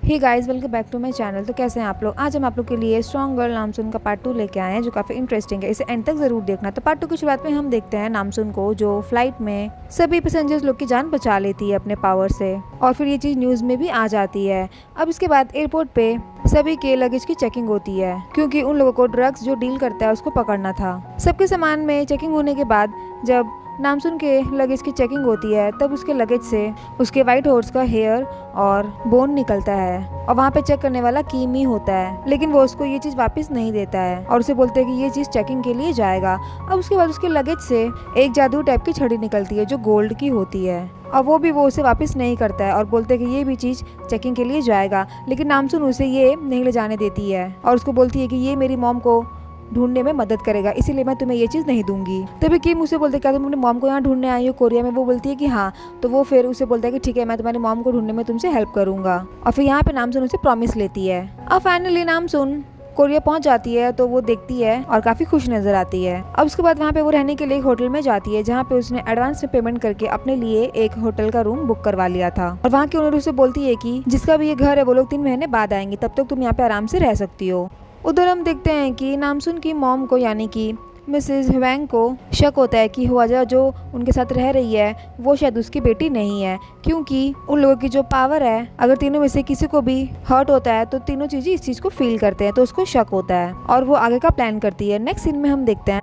Hey guys, welcome back to my channel. तो कैसे हैं आप लोग। आज हम आप लोग के लिए स्ट्रॉन्ग गर्ल नामसुन का पार्ट 2 लेके आए हैं, जो काफ़ी इंटरेस्टिंग है। इसे एंड तक ज़रूर देखना। तो पार्ट 2 की शुरुआत में हम देखते हैं नामसुन को, जो फ्लाइट में सभी पैसेंजर्स लोग की जान बचा लेती है अपने पावर से, और फिर ये चीज़ न्यूज़ में भी आ जाती है। अब इसके बाद एयरपोर्ट पे सभी के लगेज की चेकिंग होती है, क्योंकि उन लोगों को ड्रग्स जो डील करता है उसको पकड़ना था। सबके सामान में चेकिंग होने के बाद जब नामसुन के लगेज की चेकिंग होती है, तब उसके लगेज से उसके वाइट हॉर्स का हेयर और बोन निकलता है, और वहाँ पे चेक करने वाला कीम ही होता है। लेकिन वो उसको ये चीज़ वापस नहीं देता है और उसे बोलते हैं कि ये चीज़ चेकिंग के लिए जाएगा। अब उसके बाद उसके लगेज से एक जादू टाइप की छड़ी निकलती है जो गोल्ड की होती है, और वो उसे वापस नहीं करता है और बोलते हैं कि ये भी चीज़ चेकिंग के लिए जाएगा। लेकिन नामसुन उसे ये नहीं ले जाने देती है और उसको बोलती है कि ये मेरी मॉम को ढूंढने में मदद करेगा, इसीलिए मैं तुम्हें ये चीज़ नहीं दूंगी। तभी किम उसे बोलते क्या तुम अपनी मॉम को यहाँ ढूंढने आई हो कोरिया में। वो बोलती है कि हाँ। तो वो फिर उसे बोलता है कि ठीक है, मैं तुम्हारी मॉम को ढूंढने में तुमसे हेल्प करूंगा। और फिर यहाँ पे नामसुन उसे प्रॉमिस लेती है। अब फाइनली नामसुन कोरिया पहुंच जाती है, तो वो देखती है और काफ़ी खुश नजर आती है। अब उसके बाद वहाँ पे वो रहने के लिए एक होटल में जाती है, जहाँ पे उसने एडवांस में पेमेंट करके अपने लिए एक होटल का रूम बुक करवा लिया था। और वहाँ की ओनर उसे बोलती है कि जिसका भी ये घर है वो लोग 3 महीने बाद आएंगे, तब तक तुम यहाँ पे आराम से रह सकती हो। उधर हम देखते हैं कि नामसुन की मॉम को, यानी कि मिसेस ह्वेंग को शक होता है कि ह्वाजा जो उनके साथ रह रही है वो शायद उसकी बेटी नहीं है, क्योंकि उन लोगों की जो पावर है, अगर तीनों में से किसी को भी हर्ट होता है तो तीनों चीज़ें इस चीज़ को फील करते हैं, तो उसको शक होता है और वो आगे का प्लान करती है। नेक्स्ट सीन में हम देखते हैं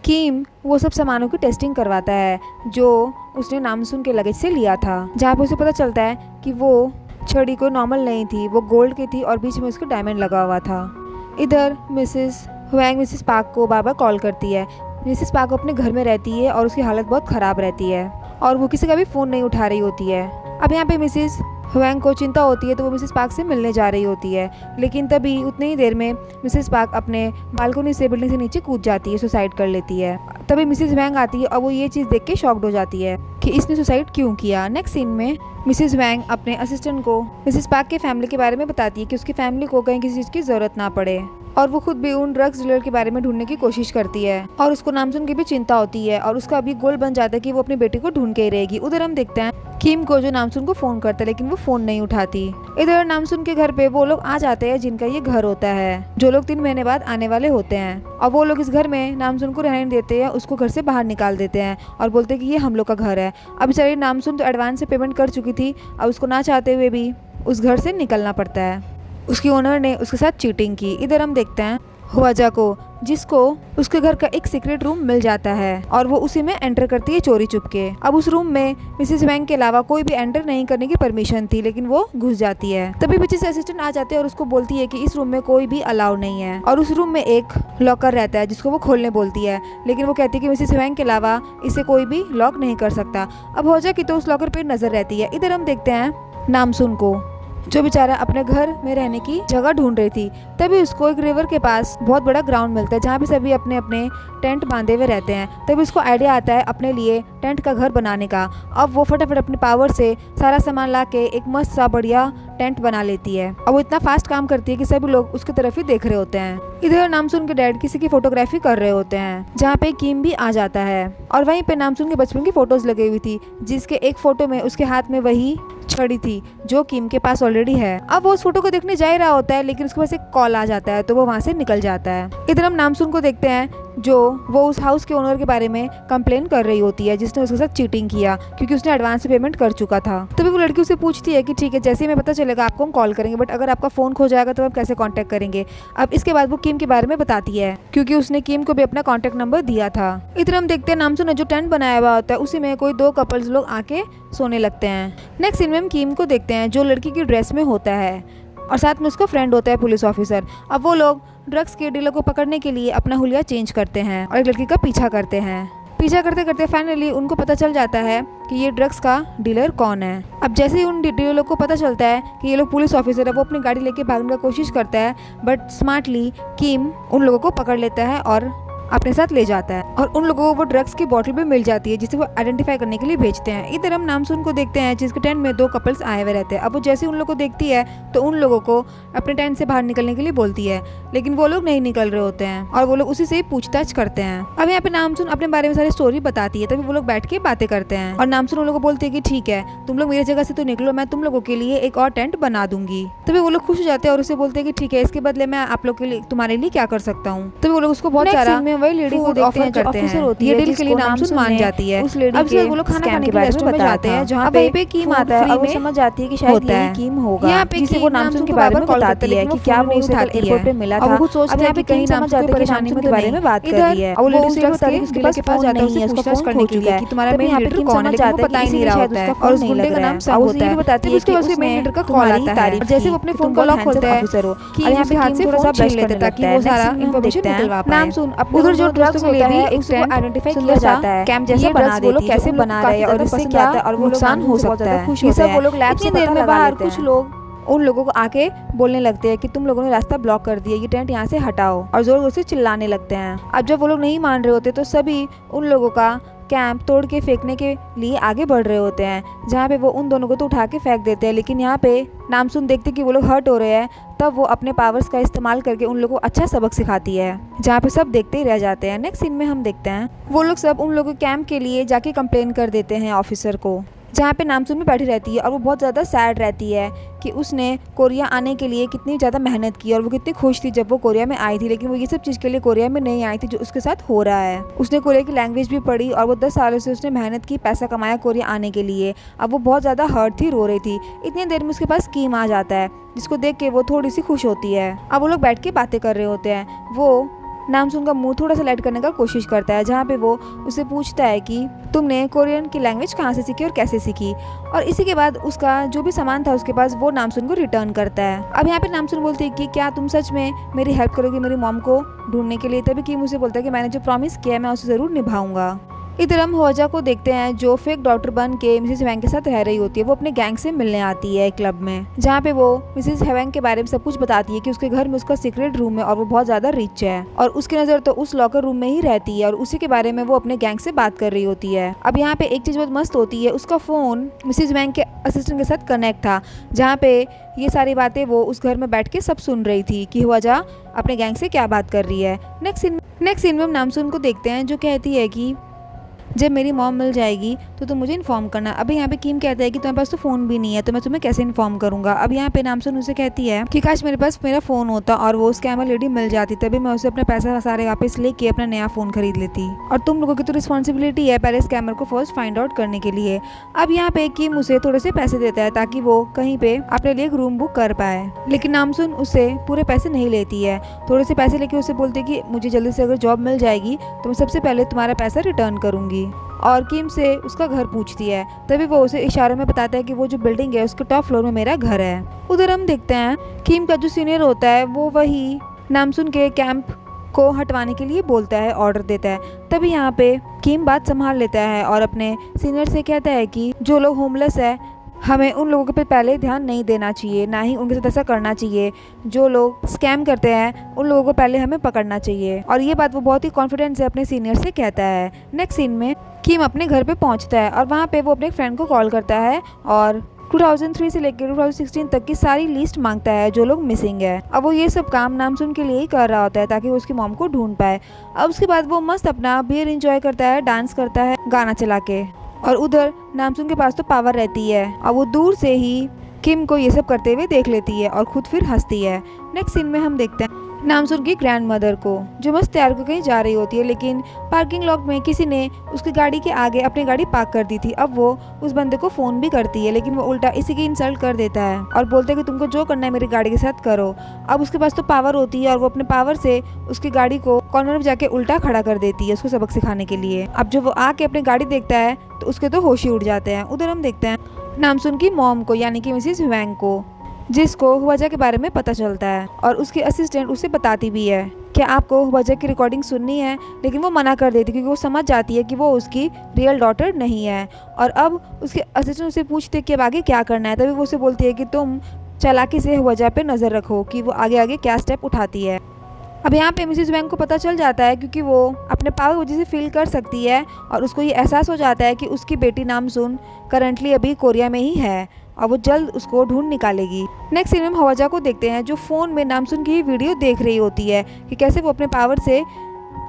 किम वो सब सामानों की टेस्टिंग करवाता है जो उसने नामसुन के लगेज से लिया था, जहाँ पे उसे पता चलता है कि वो छड़ी कोई नॉर्मल नहीं थी, वो गोल्ड की थी और बीच में उसके डायमंड लगा हुआ था। इधर मिसेस ह्वेंग मिसेस पार्क को बार बार कॉल करती है। मिसेस पार्क अपने घर में रहती है और उसकी हालत बहुत ख़राब रहती है और वो किसी का भी फ़ोन नहीं उठा रही होती है। अब यहाँ पे मिसेस ह्वेंग को चिंता होती है, तो वो मिसेस पार्क से मिलने जा रही होती है। लेकिन तभी उतनी ही देर में मिसेस पार्क अपने बालकनी से बिल्डिंग से नीचे कूद जाती है, सुसाइड कर लेती है। तभी मिसेस ह्वेंग आती है और वो ये चीज़ देख के शॉक्ड हो जाती है कि इसने सुसाइड क्यों किया। नेक्स्ट सीन में मिसेस ह्वेंग अपने असिस्टेंट को मिसेस पार्क के फैमिली के बारे में बताती है कि उसकी फैमिली को कहीं किसी चीज़ की ज़रूरत ना पड़े, और वो खुद भी उन ड्रग्स डीलर के बारे में ढूंढने की कोशिश करती है। और उसको नामसुन की भी चिंता होती है और उसका अभी गोल बन जाता है कि वो अपनी बेटी को ढूंढ के ही रहेगी। उधर हम देखते हैं किम को, जो नामसुन को फ़ोन करता है, लेकिन वो फ़ोन नहीं उठाती। इधर नामसुन के घर पे वो लोग आ जाते हैं जिनका ये घर होता है, जो लोग 3 महीने बाद आने वाले होते हैं, और वो लोग इस घर में नामसुन को रहने देते हैं, उसको घर से बाहर निकाल देते हैं और बोलते हैं कि ये हम लोग का घर है। अब बेचारी नामसुन तो एडवांस से पेमेंट कर चुकी थी, अब उसको ना चाहते हुए भी उस घर से निकलना पड़ता है। उसकी ओनर ने उसके साथ चीटिंग की। इधर हम देखते हैं ह्वाजा को, जिसको उसके घर का एक सीक्रेट रूम मिल जाता है और वो उसी में एंटर करती है चोरी चुपके। अब उस रूम में मिसेस वैंग के अलावा कोई भी एंटर नहीं करने की परमिशन थी, लेकिन वो घुस जाती है। तभी पीछे से असिस्टेंट आ जाते हैं और उसको बोलती है कि इस रूम में कोई भी अलाउ नहीं है, और उस रूम में एक लॉकर रहता है जिसको वो खोलने बोलती है, लेकिन वो कहती है कि मिसेस वैंग के अलावा इसे कोई भी लॉक नहीं कर सकता। अब ह्वाजा की तो उस लॉकर पर नजर रहती है। इधर हम देखते हैं नामसुन को, जो बेचारा अपने घर में रहने की जगह ढूंढ रही थी। तभी उसको एक रिवर के पास बहुत बड़ा ग्राउंड मिलता है, जहाँ पे सभी अपने अपने टेंट बांधे हुए रहते हैं। तभी उसको आइडिया आता है अपने लिए टेंट का घर बनाने का। अब वो फटाफट अपनी पावर से सारा सामान ला के एक मस्त सा बढ़िया टेंट बना लेती है, और वो इतना फास्ट काम करती है कि सभी लोग उसकी तरफ ही देख रहे होते हैं। इधर नामसुन के डैड किसी की फोटोग्राफी कर रहे होते हैं, जहाँ पे किम भी आ जाता है, और वहीं पे नामसुन के बचपन की फोटोज लगी हुई थी, जिसके एक फोटो में उसके हाथ में वही छड़ी थी जो किम के पास ऑलरेडी है। अब वो उस फोटो को देखने जा ही रहा होता है, लेकिन उसके पास एक कॉल आ जाता है, तो वो वहाँ से निकल जाता है। इधर हम नामसुन को देखते हैं, जो वो उस हाउस के ओनर के बारे में कंप्लेन कर रही होती है, जिसने उसके साथ चीटिंग किया, क्योंकि उसने एडवांस से पेमेंट कर चुका था। तभी वो लड़की उसे पूछती है कि ठीक है, जैसे ही हमें पता चलेगा आपको हम कॉल करेंगे, बट अगर आपका फ़ोन खो जाएगा तो हम कैसे कांटेक्ट करेंगे। अब इसके बाद वो किम के बारे में बताती है, क्योंकि उसने किम को भी अपना कॉन्टैक्ट नंबर दिया था। इधर हम देखते हैं नामसुन ने जो टेंट बनाया हुआ होता है, उसी में कोई 2 कपल्स लोग आके सोने लगते हैं। नेक्स्ट सीन में हम किम को देखते हैं, जो लड़की की ड्रेस में होता है, और साथ में उसका फ्रेंड होता है पुलिस ऑफिसर। अब वो लोग ड्रग्स के डीलर को पकड़ने के लिए अपना हुलिया चेंज करते हैं और एक लड़की का पीछा करते हैं। पीछा करते करते फाइनली उनको पता चल जाता है कि ये ड्रग्स का डीलर कौन है। अब जैसे ही उन डीलर को पता चलता है कि ये लोग पुलिस ऑफिसर है, वो अपनी गाड़ी लेके भागने की कोशिश करता है, बट स्मार्टली किम उन लोगों को पकड़ लेता है और अपने साथ ले जाता है और उन लोगों को वो ड्रग्स की बोतल भी मिल जाती है जिसे वो आइडेंटिफाई करने के लिए भेजते हैं। इधर हम नामसून को देखते हैं जिसके टेंट में 2 कपल्स आए हुए रहते हैं। अब वो जैसे उन लोगों को देखती है तो उन लोगों को अपने टेंट से बाहर निकलने के लिए बोलती है, लेकिन वो लोग नहीं निकल रहे होते हैं और वो लोग उसी से पूछताछ करते हैं। अब यहाँ पे नामसून अपने बारे में सारी स्टोरी बताती है, तभी वो लोग बैठ के बातें करते हैं और नामसून उन लोगों को बोलती है कि ठीक है, तुम लोग मेरी जगह से तो निकलो, मैं तुम लोगों के लिए एक और टेंट बना दूंगी। तभी वो लोग खुश हो जाते हैं और उसे बोलते हैं कि ठीक है, इसके बदले मैं आप लोग के लिए तुम्हारे लिए क्या कर सकता हूँ। तभी वो लोग उसको बहुत सारा वही लेडी को ऑफर करते हैं। ये डील के लिए नामसून मान जाती है। उस लेडी के वो लोग खाना खाने के बारे में बताते हैं जहाँ पे कीम आता है और वो समझ जाती है कि शायद ये कीम होगा। यहाँ पे जिसे वो नामसून के बारे में बताती है कि क्या वो उसे एयरपोर्ट पे मिला था। वो सोचते हैं कि कहीं नामसून की परेशानी के बारे में बात कर रही है और वो लेडी से बताती है उसके पास फोन नहीं है, उसका फोन करने के लिए कि तुम्हारा मेन लीडर कौन है, लेकिन वो पता ही नहीं रहा होता है और उस गुंडे का नाम सब होता है। बताती है कि उसके मेन लीडर का कॉल आता है और जैसे वो अपने फोन का लॉक खोलता है कि यहाँ पे हाथ से थोड़ा सा ब्रश लेते ताकि वो सारा इंफॉर्मेशन निकलवा पाए। नामसून उधर जो ड्रग्स होता है उसको आइडेंटिफाई किया जाता है, कैंप जैसा बना देती है, वो लोग कैसे बना रहे हैं और इससे क्या और नुकसान हो सकता है। ये सब वो लोग लैब से देर में बाहर कुछ लोग उन लोगों को आके बोलने लगते हैं कि तुम लोगों ने रास्ता ब्लॉक कर दिया, ये टेंट यहाँ से हटाओ, और जोर जोर से चिल्लाने लगते हैं। अब जब वो लोग नहीं मान रहे होते तो सभी उन लोगों का कैंप तोड़ के फेंकने के लिए आगे बढ़ रहे होते हैं, जहाँ पे वो उन दोनों को तो उठा के फेंक देते हैं। लेकिन यहाँ पे नामसून देखते कि वो लोग हर्ट हो रहे हैं, तब वो अपने पावर्स का इस्तेमाल करके उन लोगों को अच्छा सबक सिखाती है, जहाँ पे सब देखते ही रह जाते हैं। नेक्स्ट सीन में हम देखते हैं वो लोग सब उन लोगों के कैंप के लिए जाके कंप्लेन कर देते हैं ऑफिसर को, जहाँ पे नामसून भी बैठी रहती है और वो बहुत ज़्यादा सैड रहती है कि उसने कोरिया आने के लिए कितनी ज़्यादा मेहनत की और वो कितनी खुश थी जब वो कोरिया में आई थी, लेकिन वो ये सब चीज़ के लिए कोरिया में नहीं आई थी जो उसके साथ हो रहा है। उसने कोरिया की लैंग्वेज भी पढ़ी और वो 10 सालों से उसने मेहनत की, पैसा कमाया कोरिया आने के लिए। अब वो बहुत ज़्यादा हर्ट थी, रो रही थी। इतनी देर में उसके पास स्कीम आ जाता है जिसको देख के वो थोड़ी सी खुश होती है। अब वो लोग बैठ के बातें कर रहे होते हैं। वो नामसून का मुंह थोड़ा सा लाइट करने का कोशिश करता है, जहाँ पे वो उसे पूछता है कि तुमने कोरियन की लैंग्वेज कहाँ से सीखी और कैसे सीखी, और इसी के बाद उसका जो भी सामान था उसके पास वो नामसून को रिटर्न करता है। अब यहाँ पे नामसून बोलती है कि क्या तुम सच में मेरी हेल्प करोगे मेरी मॉम को ढूंढने के लिए। तभी कि मुझे बोलता है कि मैंने जो प्रॉमिस किया है मैं उसे ज़रूर निभाऊंगा। इधर हम हवजा को देखते हैं जो फेक डॉक्टर बन के मिसेस हैवेंग के साथ रह रही होती है। वो अपने गैंग से मिलने आती है क्लब में, जहाँ पे वो मिसेस हैवेंग के बारे में सब कुछ बताती है कि उसके घर में उसका सीक्रेट रूम है और वो बहुत ज्यादा रिच है और उसकी नजर तो उस लॉकर रूम में ही रहती है और उसी के बारे में वो अपने गैंग से बात कर रही होती है। अब यहाँ पे एक चीज बहुत मस्त होती है, उसका फोन मिसेस हैवेंग के असिस्टेंट के साथ कनेक्ट था, जहाँ पे ये सारी बातें वो उस घर में बैठ के सब सुन रही थी कि हवजा अपने गैंग से क्या बात कर रही है। नेक्स्ट सीन में हम नामसून को देखते हैं जो कहती है कि जब मेरी मॉम मिल जाएगी तो तुम मुझे इन्फॉर्म करना। अभी यहाँ पे कीम कहता है कि तुम्हारे पास तो फ़ोन भी नहीं है तो मैं तुम्हें कैसे इन्फॉर्म करूंगा। अब यहाँ पे नामसून उसे कहती है कि काश मेरे पास मेरा फ़ोन होता और वो स्कैमर लेडी मिल जाती, तभी मैं उसे अपना पैसा सारे वापस लेके अपना नया फ़ोन खरीद लेती। और तुम लोगों की तो रिस्पॉन्सिबिलिटी है पहले स्कैमर को फर्स्ट फाइंड आउट करने के लिए। अब यहाँ पे कीम उसे थोड़े से पैसे देता है ताकि वो कहीं पे अपने लिए एक रूम बुक कर पाए, लेकिन नामसून उससे पूरे पैसे नहीं लेती है। थोड़े से पैसे लेके उसे बोलती है कि मुझे जल्दी से अगर जॉब मिल जाएगी तो मैं सबसे पहले तुम्हारा पैसा रिटर्न करूंगी, और किम से उसका घर पूछती है। तभी वो उसे इशारों में बताता है कि वो जो बिल्डिंग है उसके टॉप फ्लोर में मेरा घर है। उधर हम देखते हैं किम का जो सीनियर होता है वो वही नामसून के कैंप को हटवाने के लिए बोलता है, ऑर्डर देता है। तभी यहाँ पे किम बात संभाल लेता है और अपने सीनियर से कहता है कि जो लोग होमलेस है हमें उन लोगों पे पहले ध्यान नहीं देना चाहिए, ना ही उनके साथ ऐसा करना चाहिए। जो लोग स्कैम करते हैं उन लोगों को पहले हमें पकड़ना चाहिए, और ये बात वो बहुत ही कॉन्फिडेंस से अपने सीनियर से कहता है। नेक्स्ट सीन में किम अपने घर पे पहुंचता है और वहाँ पे वो अपने फ्रेंड को कॉल करता है और 2003 से लेकर 2016 तक की सारी लिस्ट मांगता है जो लोग मिसिंग है। अब वो ये सब काम नामसून के लिए ही कर रहा होता है ताकि वो उसकी मॉम को ढूंढ पाए। अब उसके बाद वो मस्त अपना बियर एंजॉय करता है, डांस करता है गाना चला के, और उधर नामसून के पास तो पावर रहती है और वो दूर से ही किम को ये सब करते हुए देख लेती है और खुद फिर हंसती है। नेक्स्ट सीन में हम देखते हैं नामसून की ग्रैंड मदर को जो मस्त तैयार होकर कहीं जा रही होती है, लेकिन पार्किंग लॉट में किसी ने उसकी गाड़ी के आगे अपनी गाड़ी पार्क कर दी थी। अब वो उस बंदे को फ़ोन भी करती है, लेकिन वो उल्टा इसी की इंसल्ट कर देता है और बोलता है कि तुमको जो करना है मेरी गाड़ी के साथ करो। अब उसके पास तो पावर होती है और वो अपने पावर से उसकी गाड़ी को कॉर्नर में जाके उल्टा खड़ा कर देती है उसको सबक सिखाने के लिए। अब जब वो आके अपनी गाड़ी देखता है तो उसके तो होश ही उड़ जाते हैं। उधर हम देखते हैं नामसून की मॉम को यानी कि मिसेस हैवेंग को, जिसको हवजा के बारे में पता चलता है और उसकी असिस्टेंट उसे बताती भी है कि आपको हवजा की रिकॉर्डिंग सुननी है, लेकिन वो मना कर देती क्योंकि वो समझ जाती है कि वो उसकी रियल डॉटर नहीं है। और अब उसके असिस्टेंट उसे पूछते कि अब आगे क्या करना है, तभी वो उसे बोलती है कि तुम चालाकी से हवजा पे नज़र रखो कि वो आगे आगे क्या स्टेप उठाती है। अब यहाँ पे मिसेस वैंग को पता चल जाता है क्योंकि वो अपने पावर वजह से फील कर सकती है और उसको ये एहसास हो जाता है कि उसकी बेटी नामसुन करंटली अभी कोरिया में ही है और वो जल्द उसको ढूंढ निकालेगी। नेक्स्ट सीन में हम हवाजा को देखते हैं जो फ़ोन में नामसुन की वीडियो देख रही होती है कि कैसे वो अपने पावर से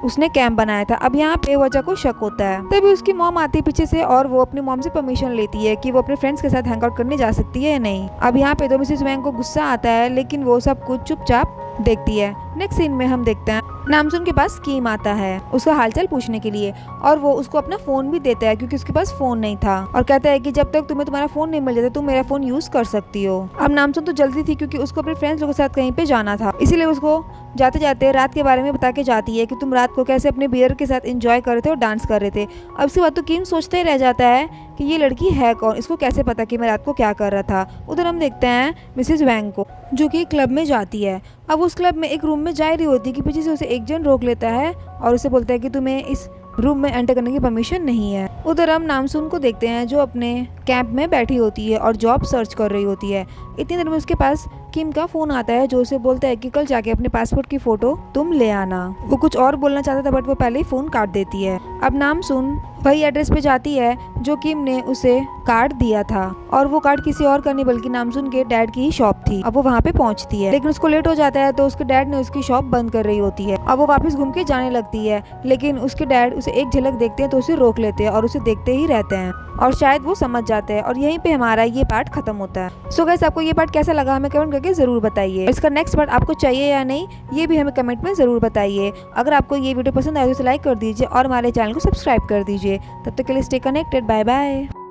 उसने कैंप बनाया था। अब यहाँ पे वजह को शक होता है, तभी उसकी मॉम आती है पीछे से और वो अपनी मॉम से परमिशन लेती है कि वो अपने फ्रेंड्स के साथ हैंग आउट करने जा सकती है या नहीं। अब यहाँ पे तो मिसेस वैंग को गुस्सा आता है लेकिन वो सब कुछ चुपचाप देखती है। नेक्स्ट सीन में हम देखते हैं नामसुन के पास किम आता है उसका हालचाल पूछने के लिए और वो उसको अपना फोन भी देता है क्योंकि उसके पास फोन नहीं था और कहता है कि जब तक तुम्हें तुम्हारा फोन नहीं मिल जाता तुम मेरा फोन यूज कर सकती हो। अब नामसुन तो जल्दी थी क्योंकि उसको अपने फ्रेंड्स लोगों के साथ कहीं पे जाना था, इसीलिए उसको जाते जाते रात के बारे में बता के जाती है कि तुम रात को कैसे अपने बियर के साथ एंजॉय कर रहे थे और डांस कर रहे थे। अब इसके बाद तो किम सोचते ही रह जाता है कि ये लड़की है कौन, इसको कैसे पता कि मैं रात को क्या कर रहा था। उधर हम देखते हैं मिसेस वैंग को जो कि क्लब में जाती है। अब उस क्लब में एक रूम में जा रही होती है कि पीछे से उसे एक जन रोक लेता है और उसे बोलता है कि तुम्हें इस रूम में एंटर करने की परमिशन नहीं है। उधर हम नामसुन को देखते हैं जो अपने कैंप में बैठी होती है और जॉब सर्च कर रही होती है। इतनी देर में उसके पास किम का फोन आता है जो उसे बोलता है कि कल जाके अपने पासपोर्ट की फोटो तुम ले आना। वो कुछ और बोलना चाहता था बट वो पहले ही फोन काट देती है। अब नामसुन वही एड्रेस पे जाती है जो किम ने उसे कार्ड दिया था और वो कार्ड किसी और का नहीं बल्कि नामसुन के डैड की ही शॉप थी। अब वो वहाँ पे पहुँचती है लेकिन उसको लेट हो जाता है तो उसके डैड ने उसकी शॉप बंद कर रही होती है। अब वो वापस घूम के जाने लगती है लेकिन उसके डैड उसे एक झलक देखते हैं तो उसे रोक लेते हैं और उसे देखते ही रहते हैं और शायद वो समझ जाते हैं और यहीं पे हमारा ये पार्ट खत्म होता है। सो गाइस आपको ये पार्ट कैसा लगा हमें कमेंट करके जरूर बताइए। इसका नेक्स्ट पार्ट आपको चाहिए या नहीं ये भी हमें कमेंट में जरूर बताइए। अगर आपको ये वीडियो पसंद आए तो इसे लाइक कर दीजिए और हमारे चैनल को सब्सक्राइब कर दीजिए। तब तक के लिए स्टे कनेक्टेड, बाय बाय।